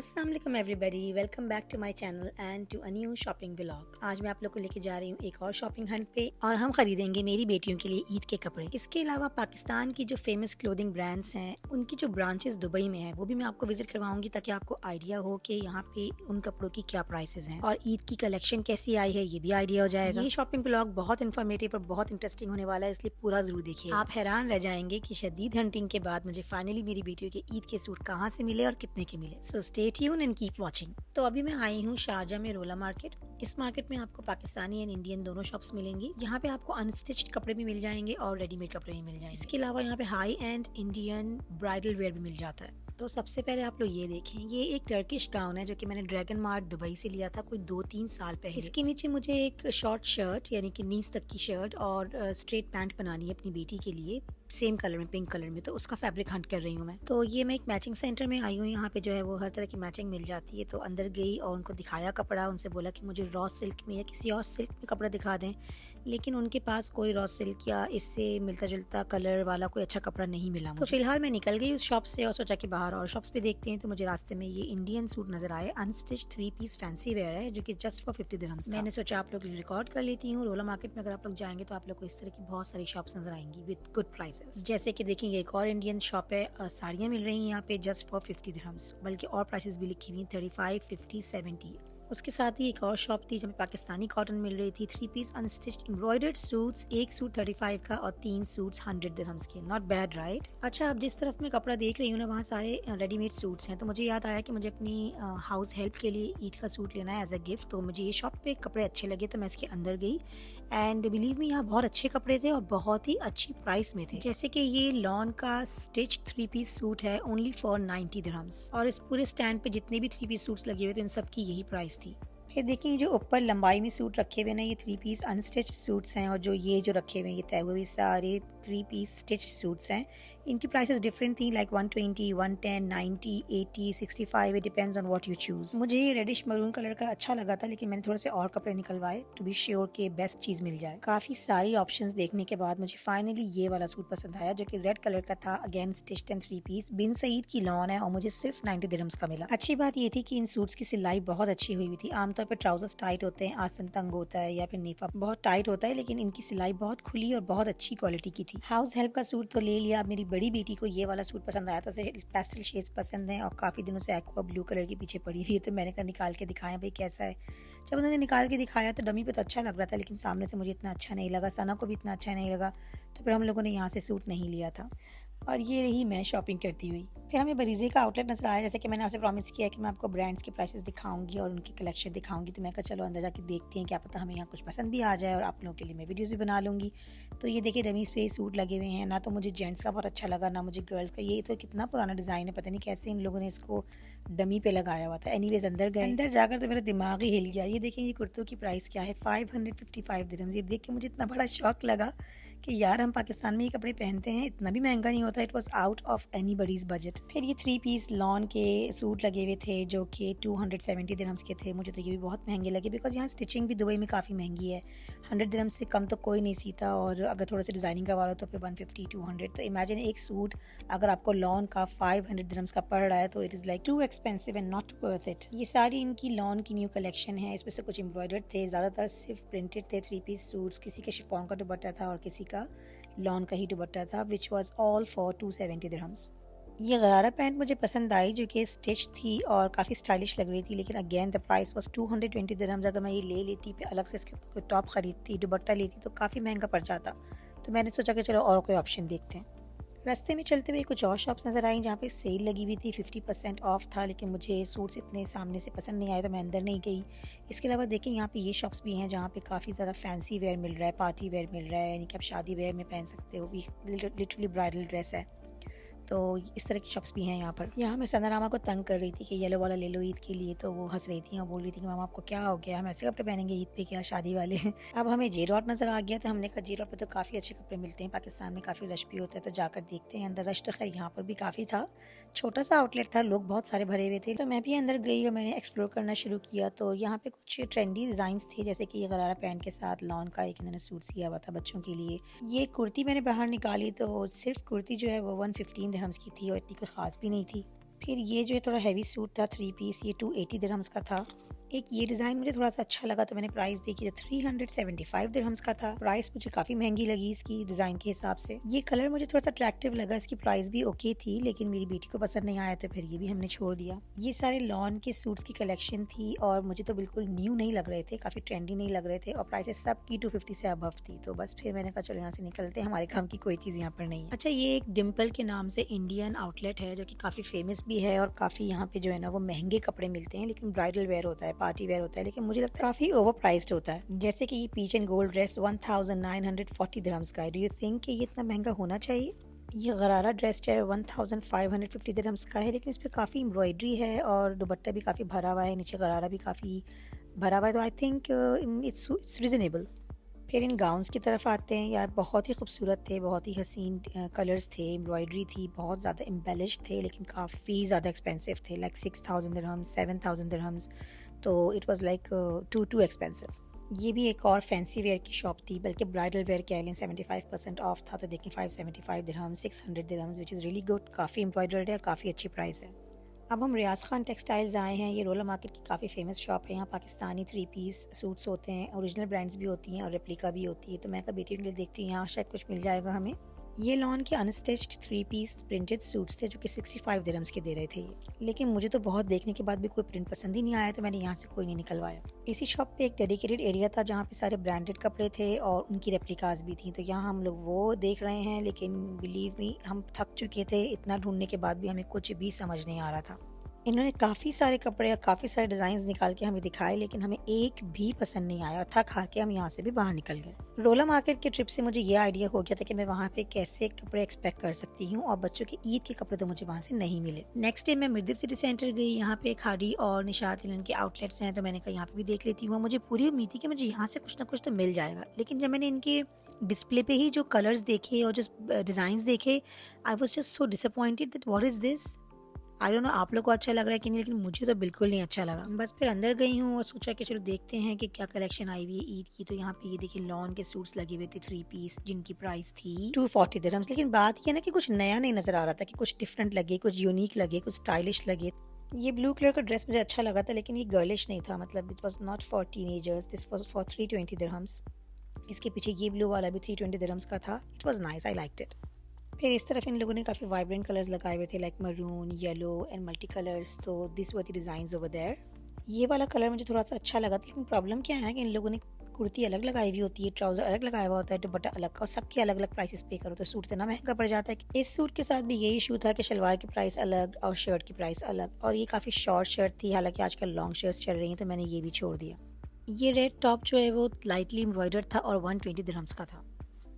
अस्सलाम वालेकुम everybody, welcome back to my channel and to a new shopping vlog. आज मैं आप लोग को लेके जा रही हूँ एक और शॉपिंग हंट पे और हम खरीदेंगे मेरी बेटियों के लिए ईद के कपड़े। इसके अलावा पाकिस्तान की जो फेमस क्लोथिंग ब्रांड्स हैं उनकी जो ब्रांचेस दुबई में है वो भी मैं आपको विजिट करवाऊंगी ताकि आपको आइडिया हो कि यहाँ पे उन कपड़ों की क्या प्राइसेस हैं और ईद की कलेक्शन कैसी आई है ये भी आइडिया हो जाएगा। ये शॉपिंग व्लॉग बहुत इन्फॉर्मेटिव और बहुत इंटरेस्टिंग होने वाला है, इसलिए पूरा जरूर देखिए। आप हैरान रह जाएंगे कि शदीद हंटिंग के बाद मुझे फाइनली मेरी बेटियों के ईद के सूट कहाँ से मिले और कितने के मिले। So stay tune and keep watching. तो अभी मैं आई हूँ शारजा में रोला मार्केट। इस मार्केट में आपको पाकिस्तानी एंड इंडियन दोनों शॉप्स मिलेंगी। यहाँ पे आपको अनस्टिच्ड कपड़े भी मिल जाएंगे और रेडीमेड कपड़े भी मिल जाएंगे। इसके अलावा यहाँ पे high and Indian bridal where भी मिल जाता है। तो सबसे पहले आप लोग ये देखें, ये एक टर्किश गाउन है जो कि मैंने ड्रैगन मार्ट दुबई से लिया था कोई 2-3 साल पहले। इसके नीचे मुझे एक शॉर्ट शर्ट यानी कि नीज तक की शर्ट और स्ट्रेट पैंट बनानी है अपनी बेटी के लिए, सेम कलर में, पिंक कलर में। तो उसका फैब्रिक हंट कर रही हूँ मैं। तो ये मैं एक मैचिंग सेंटर में आई हूँ। यहाँ पे जो है वो हर तरह की मैचिंग मिल जाती है। तो अंदर गई और उनको दिखाया कपड़ा, उनसे बोला कि मुझे रॉ सिल्क में या किसी और सिल्क में कपड़ा दिखा दें, लेकिन उनके पास कोई रॉ सिल्क या इससे मिलता जुलता कलर वाला कोई अच्छा कपड़ा नहीं मिला। तो फिलहाल मैं निकल गई उस शॉप से और सोचा कि बाहर और शॉप्स पे देखते हैं। तो मुझे रास्ते में ये इंडियन सूट नजर आए, अनस्टिच 3 पीस फैंसी वेयर है जो कि जस्ट फॉर 50 दिरहम्स था। मैंने सोचा आप लोग रिकॉर्ड कर लेती हूँ। रोला मार्केट में अगर आप लोग जाएंगे तो आप लोग को इस तरह की बहुत सारी शॉप्स नजर आएंगी विद गुड प्राइसेस। जैसे कि देखेंगे एक और इंडियन शॉप है, साड़ियाँ मिल रही हैं यहाँ पे जस्ट फॉर 50 दिरहम्स, बल्कि और प्राइसेस भी लिखी हुई 35, 50, 70। उसके साथ ही एक और शॉप थी जहाँ पाकिस्तानी कॉटन मिल रही थी, 3 पीस अनस्टिच्ड एम्ब्रॉयडर्ड सूट्स, एक सूट 35 का और 3 सूट्स 100 दिरहम्स के। Not bad right. अच्छा, अब जिस तरफ मैं कपड़ा देख रही हूँ ना वहाँ सारे रेडीमेड सूट्स हैं, तो मुझे याद आया कि मुझे अपनी हाउस हेल्प के लिए ईद का सूट लेना है एज अ गिफ्ट। तो मुझे ये शॉप पे कपड़े अच्छे लगे तो मैं इसके अंदर गई एंड बिलीव मी यहाँ बहुत अच्छे कपड़े थे और बहुत ही अच्छी प्राइस में थे। जैसे कि ये लॉन का स्टिच 3 पीस सूट है ओनली फॉर 90 दिरहम्स और इस पूरे स्टैंड पे जितने भी 3 पीस सूट्स लगे हुए थे इन सब की यही प्राइस थी। फिर देखिए जो ऊपर लंबाई में सूट रखे हुए ना ये 3 पीस अनस्टिच सूट्स हैं और जो ये जो रखे हुए ये तय हुए सारे 3 पीस स्टिच सूट्स हैं। इनकी प्राइसेस डिफरेंट थी, like 120, 110, 90, 80, 65, it depends on what you choose. मुझे ये रेडिश मरून कलर का अच्छा लगा था, लेकिन मैंने थोड़े से और कपड़े निकलवाए टू बी श्योर कि बेस्ट चीज मिल जाए। काफी सारी ऑप्शंस देखने के बाद मुझे फाइनली ये वाला सूट पसंद आया जो कि रेड कलर का था, अगेन स्टिच्ड एंड 3 पीस, बिन सईद की लॉन है और मुझे सिर्फ 90 दिरहम्स का मिला। अच्छी बात ये थी कि इन सूट्स की सिलाई बहुत अच्छी हुई थी। आमतौर पर ट्राउजर्स टाइट होते हैं, आसन तंग होता है या फिर नीफा बहुत टाइट होता है, लेकिन इनकी सिलाई बहुत खुली और बहुत अच्छी क्वालिटी की थी। हाउस हेल्प का सूट तो ले लिया। अब मेरी बड़ी बेटी को ये वाला सूट पसंद आया था, उसे पेस्टल शेड्स पसंद है और काफी दिनों से एक्वा ब्लू कलर के पीछे पड़ी हुई है। तो मैंने कहा निकाल के दिखाया भाई कैसा है। जब उन्होंने निकाल के दिखाया तो डमी पे तो अच्छा लग रहा था, लेकिन सामने से मुझे इतना अच्छा नहीं लगा, सना को भी इतना अच्छा नहीं लगा। तो फिर हम लोगों ने यहाँ से सूट नहीं लिया था और ये रही मैं शॉपिंग करती हुई। फिर हमें बरीजे का आउटलेट नजर आया। जैसे कि मैंने आपसे प्रॉमिस किया कि मैं आपको ब्रांड्स के प्राइसेस दिखाऊंगी और उनकी कलेक्शन दिखाऊंगी, तो मैं कहा चलो अंदर जाके देखते हैं, क्या पता हमें यहाँ कुछ पसंद भी आ जाए और आप लोगों के लिए मैं वीडियोस भी बना लूँगी। तो ये देखिए डमीज पे सूट लगे हुए हैं, ना तो मुझे जेंट्स का बहुत अच्छा लगा ना मुझे गर्ल्स का। ये तो कितना पुराना डिज़ाइन है, पता नहीं कैसे इन लोगों ने इसको डमी पे लगाया हुआ था। एनीवेज अंदर गए, अंदर जाकर तो मेरा दिमाग ही हिल गया। ये देखें ये कुर्तों की प्राइस क्या है, 555 दिरहम्स। ये देख के मुझे इतना बड़ा शौक लगा कि यार हम पाकिस्तान में ये कपड़े पहनते हैं, इतना भी महंगा नहीं होता। It was out of anybody's budget. फिर ये 3 पीस लॉन के सूट लगे हुए थे जो कि 270 दिरहम्स के थे। मुझे तो ये भी बहुत महंगे लगे बिकॉज यहाँ स्टिचिंग भी दुबई में काफ़ी महंगी है। 100 दिरहम्स से कम तो कोई नहीं सीता और अगर थोड़ा सा डिज़ाइनिंग करवा लो तो फिर 150, 200। तो इमेजिन एक सूट अगर आपको लॉन का 500 दिरहम्स का पड़ रहा है तो it is like too expensive and not worth it. ये सारी इनकी लॉन की न्यू कलेक्शन है। इसमें से कुछ एम्ब्रॉयडर्ड थे, ज़्यादातर सिर्फ प्रिंटेड थे 3 पीस सूट्स। किसी के शिफॉन का दुपट्टा था और किसी का लॉन का ही दुपट्टा था, which was all for 270 dirhams. ये गरारा पैंट मुझे पसंद आई जो कि स्टिच थी और काफ़ी स्टाइलिश लग रही थी, लेकिन again the price was 220 dirhams. अगर मैं ये ले लेती फिर अलग से इसके कोई टॉप खरीदती, दुपट्टा लेती तो काफ़ी महंगा पड़ जाता। तो मैंने सोचा कि चलो और कोई ऑप्शन देखते हैं। रास्ते में चलते हुए कुछ और शॉप्स नज़र आई जहाँ पे सेल लगी हुई थी, 50% ऑफ था, लेकिन मुझे सूट्स इतने सामने से पसंद नहीं आए तो मैं अंदर नहीं गई। इसके अलावा देखें यहाँ पे ये शॉप्स भी हैं जहाँ पे काफ़ी ज़्यादा फैंसी वेयर मिल रहा है, पार्टी वेयर मिल रहा है, यानी कि आप शादी वेयर में पहन सकते हो, भी लिटरली ब्राइडल ड्रेस है। तो इस तरह की शॉप्स भी हैं यहाँ पर। यहाँ मैं सनारामा को तंग कर रही थी कि येलो वाला ले लो ईद के लिए, तो वो हंस रही थी और बोल रही थी कि मामा आपको क्या हो गया, हम ऐसे कपड़े पहनेंगे ईद पे क्या शादी वाले। अब हमें जे रोड नज़र आ गया तो हमने कहा जे रोड पर तो काफ़ी अच्छे कपड़े मिलते हैं, पाकिस्तान में काफ़ी रश भी होता है, तो जाकर देखते हैं अंदर। रश तो खैर यहाँ पर भी काफ़ी था, छोटा सा आउटलेट था, लोग बहुत सारे भरे हुए थे। तो मैं भी अंदर गई और मैंने एक्सप्लोर करना शुरू किया। तो यहाँ पे कुछ ट्रेंडी डिज़ाइंस थे, जैसे कि ये गरारा पैंट के साथ लॉन का एक इन्होंने सूट सिया हुआ था बच्चों के लिए। ये कुर्ती मैंने बाहर निकाली तो सिर्फ कुर्ती जो है वो 115 दिरहम्स की थी और इतनी कोई ख़ास भी नहीं थी। फिर ये जो है थोड़ा हैवी सूट था 3 पीस, ये 280 दिरहम्स का था। एक ये डिज़ाइन मुझे थोड़ा सा अच्छा लगा तो मैंने प्राइस देखी तो 375 दिरहम्स का था। प्राइस मुझे काफ़ी महंगी लगी इसकी डिज़ाइन के हिसाब से। ये कलर मुझे थोड़ा सा अट्रैक्टिव लगा, इसकी प्राइस भी ओके थी, लेकिन मेरी बेटी को पसंद नहीं आया तो फिर ये भी हमने छोड़ दिया। ये सारे लॉन के सूट्स की कलेक्शन थी और मुझे तो बिल्कुल न्यू नहीं लग रहे थे, काफ़ी ट्रेंडी नहीं लग रहे थे और प्राइसेस सब की 250 से अबव थी। तो बस फिर मैंने कहा चलो यहाँ से निकलते हैं, हमारे काम की कोई चीज़ यहाँ पर नहीं है। अच्छा, ये एक डिम्पल के नाम से इंडियन आउटलेट है जो कि काफ़ी फेमस भी है और काफ़ी यहाँ पे जो है ना वो महंगे कपड़े मिलते हैं, लेकिन ब्राइडल वेयर होता है, पार्टी वेयर होता है, लेकिन मुझे लगता है काफ़ी ओवर प्राइस्ड होता है। जैसे कि ये peach and gold dress 1940 dirhams का है। डू यू थिंक कि ये इतना महंगा होना चाहिए? ये गरारा ड्रेस जो है 1550 दिरहम्स का है, लेकिन इस पर काफ़ी एम्ब्रॉयडरी है और दुपट्टा भी काफ़ी भरा हुआ है, नीचे गरारा भी काफ़ी भरा हुआ है, तो आई थिंक इट्स रिजनेबल। फिर इन गाउन्स की तरफ आते हैं। यार बहुत ही खूबसूरत थे, बहुत ही हसीन कलर्स थे, एम्ब्रॉयडरी थी, बहुत ज़्यादा एम्बेलिश थे, लेकिन काफ़ी ज़्यादा एक्सपेंसिव थे, लाइक 6000 दिरहम्स, 7000 दिरहम्स। तो it was like too expensive. ये भी एक और फैंसी वेयर की शॉप थी, बल्कि ब्राइडल वेयर कह लें, 75% ऑफ था, तो देखें 575 दिरहम, 600 dirhams, which is really good. काफ़ी एम्ब्रॉयडर्ड है, काफ़ी अच्छी प्राइस है। अब हम रियाज खान टेक्सटाइल्स आए हैं। ये रोला मार्केट की काफ़ी फेमस शॉप है। यहाँ पाकिस्तानी 3 पीस सूट्स होते हैं, ओरिजिनल ब्रांड्स भी होती हैं और रेप्लिका भी होती है। तो मैं कभी बेटी के लिए देखती हूँ यहाँ शायद कुछ मिल जाएगा हमें। ये लॉन के अनस्टिच्ड 3 पीस प्रिंटेड सूट्स थे जो कि 65 दिरहम्स के दे रहे थे, लेकिन मुझे तो बहुत देखने के बाद भी कोई प्रिंट पसंद ही नहीं आया, तो मैंने यहाँ से कोई नहीं निकलवाया। इसी शॉप पे एक डेडिकेटेड एरिया था जहाँ पे सारे ब्रांडेड कपड़े थे और उनकी रेप्लिकास भी थी, तो यहाँ हम लोग वो देख रहे हैं, लेकिन बिलीव मी हम थक चुके थे। इतना ढूंढने के बाद भी हमें कुछ भी समझ नहीं आ रहा था। इन्होंने काफ़ी सारे कपड़े और काफ़ी सारे डिज़ाइंस निकाल के हमें दिखाए, लेकिन हमें एक भी पसंद नहीं आया और थक हार के हम यहाँ से भी बाहर निकल गए। रोला मार्केट के ट्रिप से मुझे ये आइडिया हो गया था कि मैं वहाँ पे कैसे कपड़े एक्सपेक्ट कर सकती हूँ, और बच्चों के ईद के कपड़े तो मुझे वहाँ से नहीं मिले। नेक्स्ट डे मैं मिर्दिफ सिटी सेंटर गई। यहाँ पे खाड़ी और निशात लिनन के आउटलेट्स हैं, तो मैंने कहा यहाँ पे भी देख लेती हूँ। मुझे पूरी उम्मीद थी कि मुझे यहाँ से कुछ ना कुछ तो मिल जाएगा, लेकिन जब मैंने इनके डिस्प्ले पे ही जो कलर्स देखे और जो डिज़ाइंस देखे, I was just so disappointed that what is this. I don't know आप लोग को अच्छा लग रहा है कि नहीं, लेकिन मुझे तो बिल्कुल नहीं अच्छा लगा। बस फिर अंदर गई हूँ और सोचा कि चलो देखते हैं कि क्या कलेक्शन आई हुई है ईद की। तो यहाँ पे ये देखिए लॉन के सूट्स लगे हुए थे 3 पीस, जिनकी प्राइस थी 240 दिरहम्स। लेकिन बात ये ना कि कुछ नया नहीं नजर आ रहा था, कि कुछ डिफरेंट लगे, कुछ यूनिक लगे, कुछ स्टाइलिश लगे। ये ब्लू कलर का ड्रेस मुझे अच्छा लगा था, लेकिन ये गर्लिश नहीं था, मतलब it was not for teenagers, this was for 320 dirhams. इसके पीछे ये ब्लू वाला भी 320 दिरहम्स का था। It was nice, I liked it. फिर इस तरफ इन लोगों ने काफ़ी वाइब्रेंट कलर्स लगाए हुए थे, like maroon, yellow and multi colours. तो this were the designs over there. ये वाला कलर मुझे थोड़ा सा अच्छा लगा था, लेकिन प्रॉब्लम क्या है ना कि इन लोगों ने कुर्ती अलग लगाई हुई होती है, ट्राउज़र अलग लगाया हुआ होता है, दुपट्टा अलग, और सबके अलग अलग प्राइसेस पे करो तो सूट इतना महंगा पड़ जाता है। कि इस सूट के साथ भी यही इशू था कि शलवार की प्राइस अलग और शर्ट की प्राइस अलग, और ये काफ़ी शॉर्ट शर्ट थी, हालांकि आजकल लॉन्ग शर्ट्स चल रही हैं, तो मैंने ये भी छोड़ दिया। ये रेड टॉप जो है वो लाइटली एम्ब्रॉयडर्ड था और 120 दिरहम्स का था।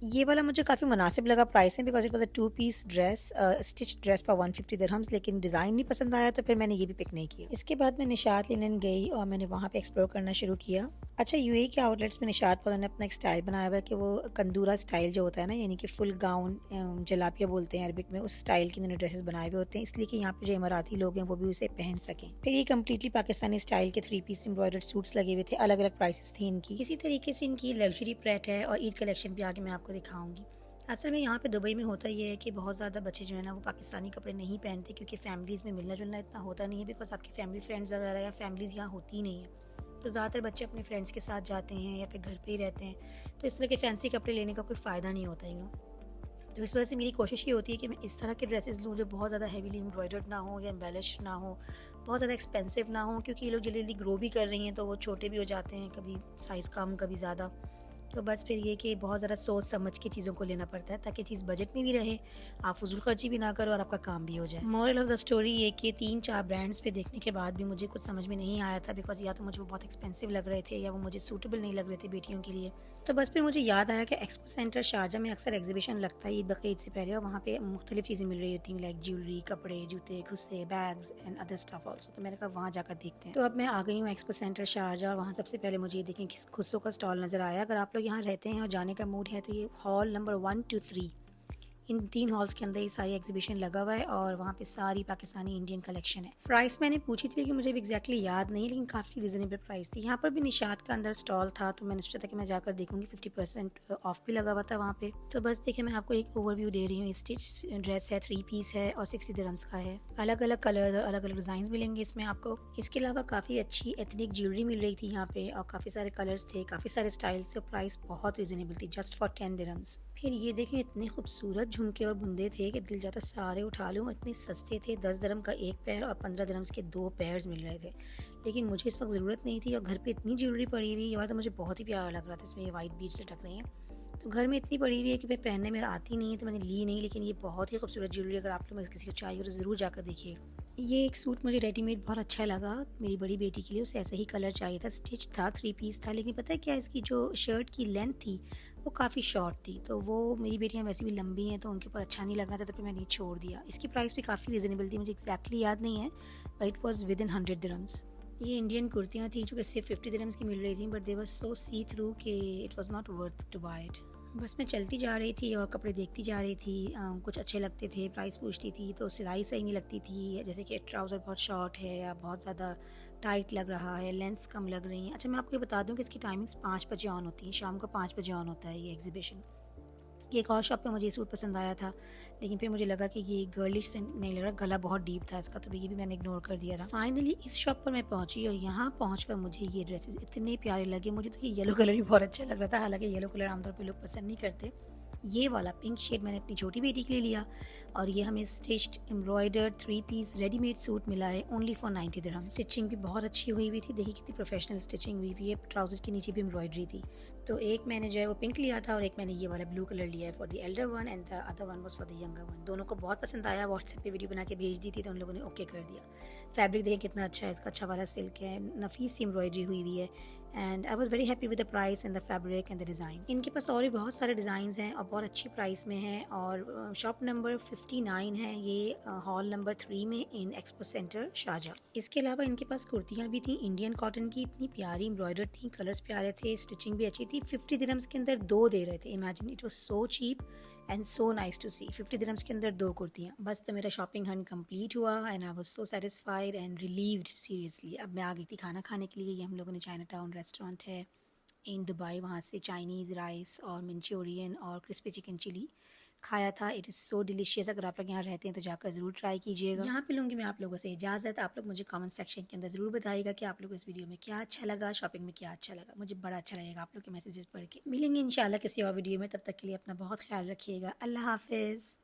ये वाला मुझे काफ़ी मुनासिब लगा प्राइस में, because it was a 2 piece dress, stitch dress for 150 dirhams, लेकिन डिज़ाइन नहीं पसंद आया, तो फिर मैंने ये भी पिक नहीं किया। इसके बाद मैं निशात लिनन गई और मैंने वहाँ पे एक्सप्लोर करना शुरू किया। अच्छा, यूएई के आउटलेट्स में निशात वालों ने अपना एक स्टाइल बनाया हुआ है कि वो कंदूरा स्टाइल जो होता है ना, यानी कि फुल गाउन, जलापिया बोलते हैं अरबिक में, उस स्टाइल के इन्होंने ड्रेसेस बनाए हुए होते हैं, इसलिए कि यहाँ पे जो इमाराती लोग हैं वो भी उसे पहन सकें। फिर ये कम्प्लीटली पाकिस्तानी स्टाइल के 3 पीस एम्ब्रॉयडर्ड सूट्स लगे हुए थे, अलग अलग प्राइसेस थी इनकी। इसी तरीके से इनकी लग्जरी प्रेट है और ईद कलेक्शन भी आगे मैं आपको दिखाऊंगी। असल में यहाँ पे दुबई में होता ये है कि बहुत ज़्यादा बच्चे जो है ना वो पाकिस्तानी कपड़े नहीं पहनते, क्योंकि फैमिलीज़ में मिलना जुलना इतना होता नहीं है, बिकॉज आपकी फैमिली फ्रेंड्स वगैरह या फैमिलीज़ यहाँ होती नहीं है, तो ज़्यादातर बच्चे अपने फ्रेंड्स के साथ जाते हैं या फिर घर पे ही रहते हैं, तो इस तरह के फैंसी कपड़े लेने का कोई फ़ायदा नहीं होता है। तो इस वजह से मेरी कोशिश ये होती है कि मैं इस तरह के ड्रेसेस लूँ जो बहुत ज़्यादा हैवीली एम्ब्रॉयडर्ड ना हो या एम्बेलिश ना हो, बहुत ज़्यादा एक्सपेंसिव ना हो, क्योंकि ये लोग जल्दी जल्दी ग्रो भी कर रही हैं, तो वो छोटे भी हो जाते हैं, कभी साइज़ कम कभी ज़्यादा। तो बस फिर ये कि बहुत ज़्यादा सोच समझ के चीज़ों को लेना पड़ता है, ताकि चीज़ बजट में भी रहे, आप फजूल खर्ची भी ना करो और आपका काम भी हो जाए। मोरल ऑफ द स्टोरी ये कि 3-4 ब्रांड्स पे देखने के बाद भी मुझे कुछ समझ में नहीं आया था, बिकॉज या तो मुझे वो बहुत एक्सपेंसिव लग रहे थे या वो मुझे सूटेबल नहीं लग रहे थे बेटियों के लिए। तो बस फिर मुझे याद आया कि एक्सपो सेंटर शारजा में अक्सर एग्जीबिशन लगता है ईद बकरीद से पहले, और वहाँ पे मुख्तलिफ चीज़ें मिल रही होती हैं, लाइक ज्वेलरी, कपड़े, जूते, खुस्से, bags and other stuff also. तो मैंने कहा वहाँ जाकर देखते हैं। तो अब मैं आ गई हूँ एक्सपो सेंटर शारजा, और वहाँ सबसे पहले मुझे ये देखें खुस्सों का स्टॉल नज़र आया। अगर आप लोग यहाँ रहते हैं और जाने का मूड है तो ये hall number 1 to 3, in 3 halls के अंदर ये सारी एग्जीबिशन लगा हुआ है और वहाँ पे सारी पाकिस्तानी इंडियन कलेक्शन है। प्राइस मैंने पूछी थी लेकिन मुझे भी एग्जैक्टली याद नहीं, लेकिन काफ़ी रीजनेबल प्राइस थी। यहाँ पर भी निशात का अंदर स्टॉल था तो मैंने सोचा था कि मैं जाकर देखूंगी, 50% ऑफ भी लगा हुआ था वहाँ पे। तो बस देखिए मैं आपको एक ओवरव्यू दे रही हूँ। स्टिच ड्रेस है, 3 पीस है और 60 दिरहम्स का है। अलग अलग कलर, अलग अलग डिजाइन मिलेंगे इसमें आपको। इसके अलावा काफ़ी अच्छी एथनिक ज्वेलरी मिल रही थी यहाँ पे और काफ़ी सारे कलर्स थे, काफ़ी सारे स्टाइल्स थे। प्राइस बहुत रीजनेबल थी, जस्ट फॉर 10 दिरहम्स। फिर ये देखें इतने खूबसूरत झुमके और बुंदे थे कि दिल चाहता सारे उठा लूँ। इतने सस्ते थे, 10 दिरहम का एक पैर और 15 दिरहम्स के 2 पैर्स मिल रहे थे। लेकिन मुझे इस वक्त ज़रूरत नहीं थी और घर पे इतनी ज्वेलरी पड़ी हुई, ये वाला तो मुझे बहुत ही प्यारा लग रहा था। इसमें ये वाइट बीड्स लटक रही हैं तो घर में इतनी पड़ी हुई है कि मैं पहनने में आती नहीं है तो मैंने ली नहीं। लेकिन ये बहुत ही खूबसूरत ज्वेलरी, अगर आप लोग किसी को चाहिए तो ज़रूर जाकर देखिए। ये एक सूट मुझे रेडीमेड बहुत अच्छा लगा मेरी बड़ी बेटी के लिए, उसे ऐसा ही कलर चाहिए था। स्टिच था, 3 पीस था, लेकिन पता है क्या, इसकी जो शर्ट की लेंथ थी वो काफ़ी शॉर्ट थी। तो वो, मेरी बेटियां वैसे भी लंबी हैं तो उनके ऊपर अच्छा नहीं लग रहा था, तो फिर मैंने छोड़ दिया। इसकी प्राइस भी काफ़ी रीज़नेबल थी, मुझे एग्जैक्टली याद नहीं है, but it was with in 100 dirhams. ये इंडियन कुर्तियाँ थी जो कि सिर्फ 50 दिरहम्स की मिल रही थी, but they were so see through कि it was not worth to buy it. बस मैं चलती जा रही थी और कपड़े देखती जा रही थी। कुछ अच्छे लगते थे, प्राइस पूछती थी तो सिलाई सही नहीं लगती थी, जैसे कि ट्राउज़र बहुत शॉर्ट है या बहुत ज़्यादा टाइट लग रहा है, लेंथ्स कम लग रही हैं। अच्छा मैं आपको ये बता दूं कि इसकी टाइमिंग्स 5 बजे ऑन होती हैं, शाम को 5 बजे ऑन होता है ये एग्जीबिशन। कि एक और शॉप पे मुझे ये सूट पसंद आया था, लेकिन फिर मुझे लगा कि ये गर्लिश से नहीं लग रहा, गला बहुत डीप था इसका, तो ये भी मैंने इग्नोर कर दिया था। फाइनली इस शॉप पर मैं पहुंची और यहाँ पहुंचकर मुझे ये ड्रेसेस इतने प्यारे लगे। मुझे तो ये येलो कलर भी बहुत अच्छा लग रहा था, हालांकि येलो कलर आमतौर पर लोग पसंद नहीं करते। ये वाला पिंक शेड मैंने अपनी छोटी बेटी के लिए लिया और ये हमें stitched embroidered 3 piece readymade suit मिला है ओनली फॉर 90 दिरहम। स्टिचिंग भी बहुत अच्छी हुई हुई थी, देखिए कितनी प्रोफेशनल स्टिचिंग हुई हुई है। ट्राउजर के नीचे भी एम्ब्रॉयडरी थी। तो एक मैंने जो है वो पिंक लिया था और एक मैंने ये वाला ब्लू कलर लिया है for the Elder one and the other one was for the younger one. दोनों को बहुत पसंद आया, व्हाट्सएप पे वीडियो बना के भेज दी थी तो उन लोगों ने ओके कर दिया। फैब्रिक देखिए कितना अच्छा है इसका, अच्छा वाला सिल्क है, नफीस सी एम्ब्रॉयडरी हुई हुई है and I was very happy with the price and the fabric and the design. इनके पास और भी बहुत सारे डिज़ाइन हैं और बहुत अच्छी प्राइस में हैं। और शॉप नंबर 59 है ये, हॉल नंबर 3 में इन एक्सपो सेंटर शारजा। इसके अलावा इनके पास कुर्तियाँ भी थी इंडियन कॉटन की, इतनी प्यारी एम्ब्रॉयडर्ड थी, कलर्स प्यारे थे, स्टिचिंग भी अच्छी थी। 50 दिरहम्स के अंदर 2 दे रहे थे। Imagine, it was so cheap and so nice to see. 50 dirhams के अंदर 2 कुर्तियाँ। बस तो मेरा शॉपिंग हंट कंप्लीट हुआ and I was so satisfied and relieved seriously. अब मैं आ गई थी खाना खाने के लिए। ये हम लोगों ने चाइना टाउन रेस्टोरेंट है इन दुबई, वहाँ से चाइनीज़ राइस और मंचूरियन और क्रिस्पी चिकन चिली खाया था। It is so delicious. अगर आप लोग यहाँ रहते हैं तो जाकर ज़रूर ट्राई कीजिएगा। यहाँ पे लूँगी मैं आप लोगों से इजाज़त। आप लोग मुझे कमेंट सेक्शन के अंदर ज़रूर बताइएगा कि आप लोग को इस वीडियो में क्या अच्छा लगा, शॉपिंग में क्या अच्छा लगा। मुझे बड़ा अच्छा लगेगा आप लोग के मैसेजेस पढ़ के। मिलेंगे इंशाल्लाह किसी और वीडियो में, तब तक के लिए अपना बहुत ख्याल रखिएगा। अल्लाह हाफिज़।